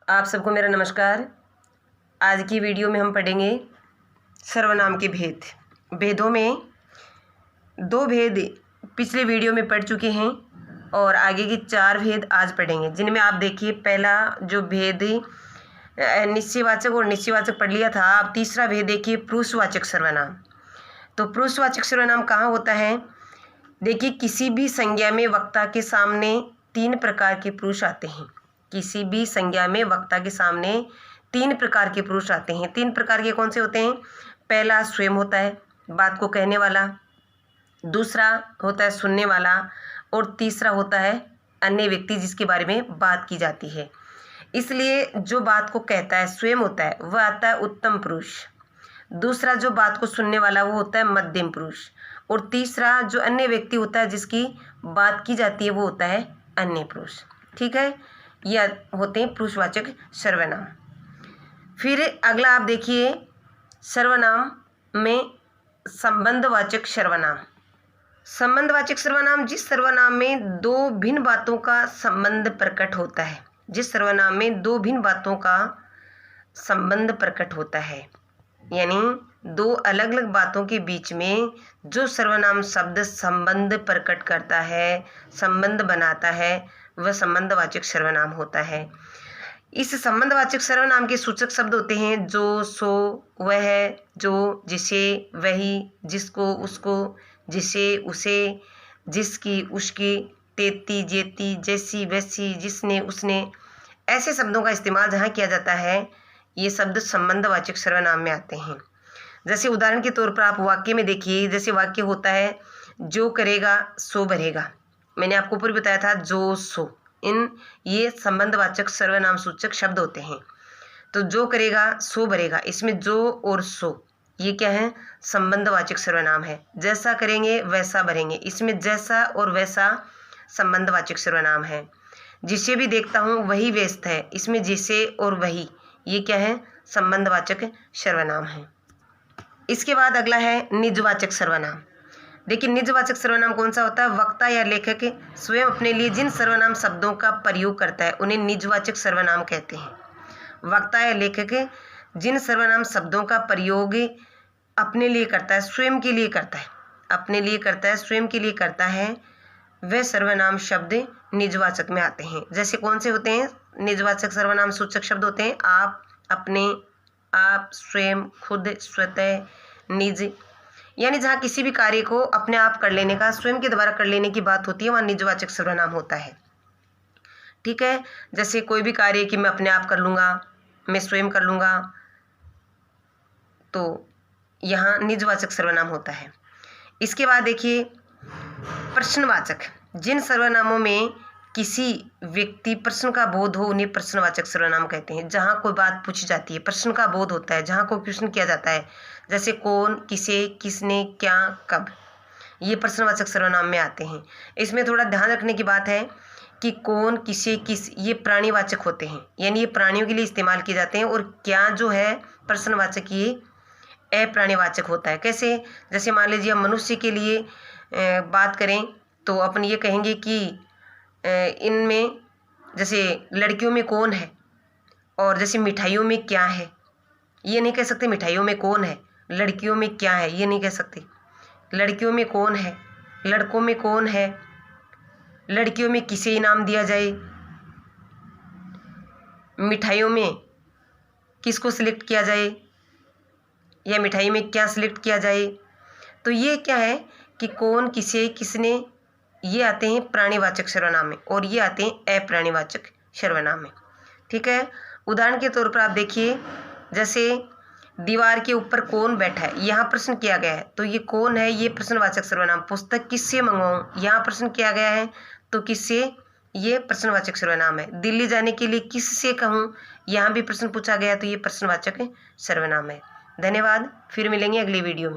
आप सबको मेरा नमस्कार। आज की वीडियो में हम पढ़ेंगे सर्वनाम के भेद। भेदों में दो भेद पिछले वीडियो में पढ़ चुके हैं और आगे के 4 भेद आज पढ़ेंगे, जिनमें आप देखिए पहला जो भेद निश्चयवाचक और निश्चयवाचक पढ़ लिया था। आप तीसरा भेद देखिए पुरुषवाचक सर्वनाम। तो पुरुषवाचक सर्वनाम कहाँ होता है? देखिए, किसी भी संज्ञा में वक्ता के सामने 3 प्रकार के पुरुष आते हैं। किसी भी संज्ञा में वक्ता के सामने 3 प्रकार के पुरुष आते हैं। 3 प्रकार के कौन से होते हैं? पहला स्वयं होता है, बात को कहने वाला। दूसरा होता है सुनने वाला। और तीसरा होता है अन्य व्यक्ति जिसके बारे में बात की जाती है। इसलिए जो बात को कहता है स्वयं होता है, वह आता है उत्तम पुरुष। दूसरा जो बात को सुनने वाला वो होता है मध्यम पुरुष। और तीसरा जो अन्य व्यक्ति होता है जिसकी बात की जाती है वो होता है अन्य पुरुष। ठीक है, यह होते हैं पुरुषवाचक सर्वनाम। फिर अगला आप देखिए सर्वनाम में संबंधवाचक सर्वनाम। संबंधवाचक सर्वनाम जिस सर्वनाम में 2 भिन्न बातों का संबंध प्रकट होता है। जिस सर्वनाम में 2 भिन्न बातों का संबंध प्रकट होता है, यानी 2 अलग अलग बातों के बीच में जो सर्वनाम शब्द संबंध प्रकट करता है, संबंध बनाता है, वह संबंधवाचक सर्वनाम होता है। इस संबंधवाचक सर्वनाम के सूचक शब्द होते हैं जो, सो, वह, जो, जिसे, वही, जिसको, उसको, जिसे, उसे, जिसकी, उसकी, तेती, जेती, जैसी, वैसी, जिसने, उसने। ऐसे शब्दों का इस्तेमाल जहाँ किया जाता है, ये शब्द संबंधवाचक सर्वनाम में आते हैं। जैसे उदाहरण के तौर पर आप वाक्य में देखिए, जैसे वाक्य होता है जो करेगा सो भरेगा। मैंने आपको ऊपर बताया था जो, सो, ये संबंधवाचक सर्वनाम सूचक शब्द होते हैं। तो जो करेगा सो भरेगा, इसमें जो और सो ये क्या है? संबंधवाचक सर्वनाम है। जैसा करेंगे वैसा भरेंगे, इसमें जैसा और वैसा संबंधवाचक सर्वनाम है। जिसे भी देखता हूँ वही व्यस्त है, इसमें जिसे और वही ये क्या है? संबंधवाचक सर्वनाम है। इसके बाद अगला है निजवाचक सर्वनाम। देखिए, निजवाचक सर्वनाम कौन सा होता है? वक्ता या लेखक स्वयं अपने लिए जिन सर्वनाम शब्दों का प्रयोग करता है उन्हें निजवाचक सर्वनाम कहते हैं। वक्ता या लेखक जिन सर्वनाम शब्दों का प्रयोग अपने लिए करता है, स्वयं के लिए करता है, अपने लिए करता है, स्वयं के लिए करता है, वह सर्वनाम शब्द निजवाचक में आते हैं। जैसे कौन से होते हैं निजवाचक सर्वनाम सूचक शब्द? होते हैं आप, अपने, आप, स्वयं, खुद, स्वतः, निज। यानी जहाँ किसी भी कार्य को अपने आप कर लेने का, स्वयं के द्वारा कर लेने की बात होती है, वहाँ निजवाचक सर्वनाम होता है। ठीक है, जैसे कोई भी कार्य कि मैं अपने आप कर लूँगा, मैं स्वयं कर लूँगा, तो यहाँ निजवाचक सर्वनाम होता है। इसके बाद देखिए प्रश्नवाचक। जिन सर्वनामों में किसी व्यक्ति प्रश्न का बोध हो उन्हें प्रश्नवाचक सर्वनाम कहते हैं। जहाँ कोई बात पूछी जाती है, प्रश्न का बोध होता है, जहाँ कोई क्वेश्चन किया जाता है, जैसे कौन, किसे, किसने, क्या, कब, ये प्रश्नवाचक सर्वनाम में आते हैं। इसमें थोड़ा ध्यान रखने की बात है कि कौन, किसे, किस ये प्राणीवाचक होते हैं, यानी ये प्राणियों के लिए इस्तेमाल किए जाते हैं। और क्या जो है प्रश्नवाचक ये अप्राणीवाचक होता है। कैसे? जैसे मान लीजिए हम मनुष्य के लिए बात करें तो अपन ये कहेंगे कि इनमें जैसे लड़कियों में कौन है, और जैसे मिठाइयों में क्या है, ये नहीं कह सकते मिठाइयों में कौन है। लड़कियों में क्या है ये नहीं कह सकते। लड़कियों में कौन है, लड़कों में कौन है, लड़कियों में किसे इनाम दिया जाए, मिठाइयों में किसको सिलेक्ट किया जाए, या मिठाई में क्या सिलेक्ट किया जाए। तो ये क्या है कि कौन, किसे, किसने, ये आते हैं प्राणीवाचक सर्वनाम में, और ये आते हैं अप्राणीवाचक सर्वनाम में। ठीक है, उदाहरण के तौर पर आप देखिए, जैसे दीवार के ऊपर कौन बैठा है, यहाँ प्रश्न किया गया है, तो ये कौन है, ये प्रश्नवाचक सर्वनाम। पुस्तक किससे मंगवाऊँ, यहाँ प्रश्न किया गया है, तो किससे, ये प्रश्नवाचक सर्वनाम है। दिल्ली जाने के लिए किससे कहूँ, यहाँ भी प्रश्न पूछा गया, तो ये प्रश्नवाचक सर्वनाम है। धन्यवाद, फिर मिलेंगे अगली वीडियो में।